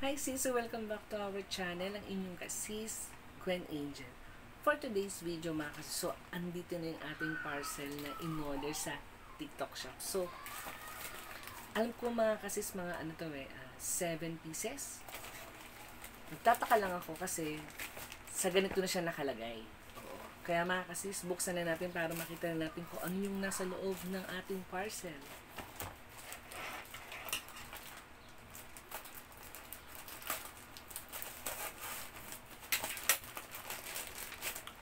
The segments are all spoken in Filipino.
Hi sis! Welcome back to our channel, ang inyong kasis, Gwen Angel. For today's video mga kasis, so andito na yung ating parcel na in-order sa TikTok shop. So, alam ko mga kasis, mga 7 pieces. Nagtataka lang ako kasi sa ganito na siya nakalagay. Kaya mga kasis, buksan na natin para makita na natin kung ano yung nasa loob ng ating parcel.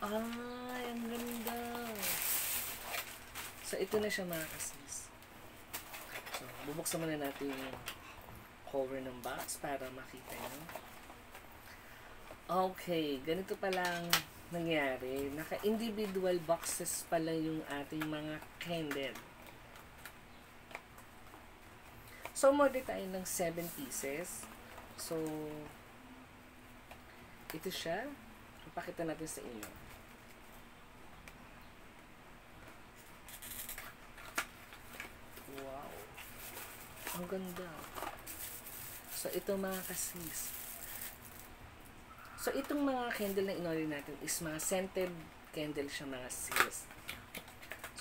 Ay, ang ganda. So, ito na siya mga kasis. So, bubuksan muna natin yung cover ng box para makita nyo. Okay, ganito palang nangyari. Naka-individual boxes pala yung ating mga candle. So, order tayo ng 7 pieces. So, ito siya. Ipakita natin sa inyo. Wow. Ang ganda. So, ito mga kasis. So, itong mga candle na in-order natin is mga scented candle siya mga sis.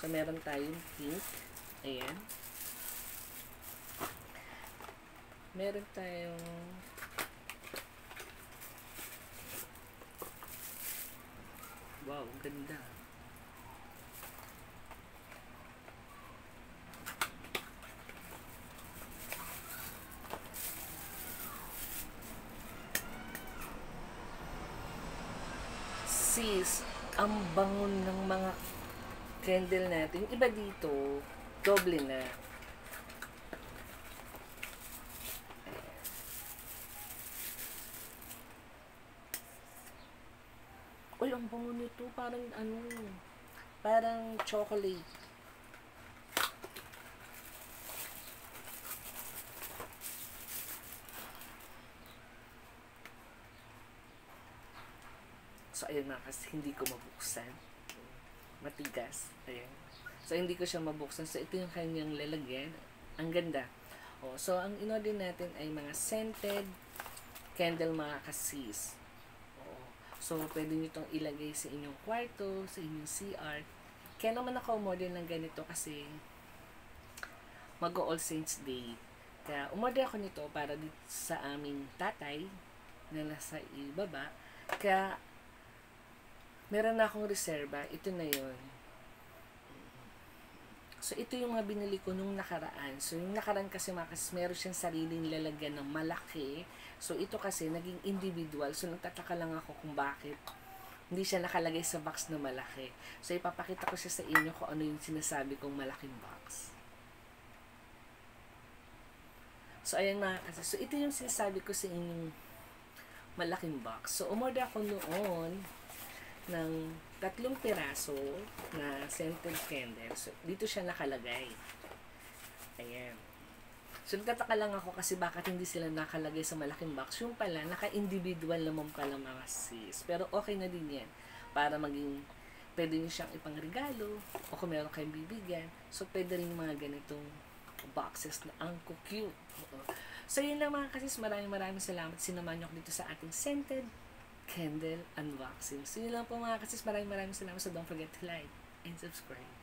So, meron tayong pink. Ayan. Meron tayong wow, ganda. Sis, ang bangon ng mga candle natin. Iba dito, doble na. Uy, ang bango nito. Parang parang chocolate. So, ayun mga kasi hindi ko mabuksan. Matigas. Ayan. So, hindi ko siya mabuksan. So, ito yung kanyang lalagyan. Ang ganda. Oh, so, ang in-order natin ay mga scented candle mga kasis. Oh, so, pwede nyo itong ilagay sa inyong kwarto, sa inyong CR. Kaya naman ako umorder ng ganito kasi mag-All Saints Day. Kaya umorder ako nito para dito sa aming tatay na nasa ibaba. Kaya meron na akong reserva. Ito na yun. So, ito yung mga binili ko nung nakaraan. So, yung nakaraan kasi meron siyang sariling lalagyan ng malaki. So, ito kasi naging individual. So, nagtataka lang ako kung bakit hindi siya nakalagay sa box na malaki. So, ipapakita ko siya sa inyo kung ano yung sinasabi kong malaking box. So, ayan mga kasi. So, ito yung sinasabi ko sa inyong malaking box. So, umorder ako noon ng 3 piraso na scented candle. So, dito siya nakalagay. Ayan. So, nagtataka lang ako kasi bakit hindi sila nakalagay sa malaking box. Yung pala, naka-individual naman pala mga sis. Pero okay na din yan. Para maging, pwede nyo siyang ipangregalo o kung meron kayong bibigyan. So, pwede rin mga ganitong boxes na ang cute. So, yun lang mga kasis. Maraming salamat. Sinamahan nyo ako dito sa ating scented candle unboxing. So, yun lang po mga kasis. Maraming salamat. So, don't forget to like and subscribe.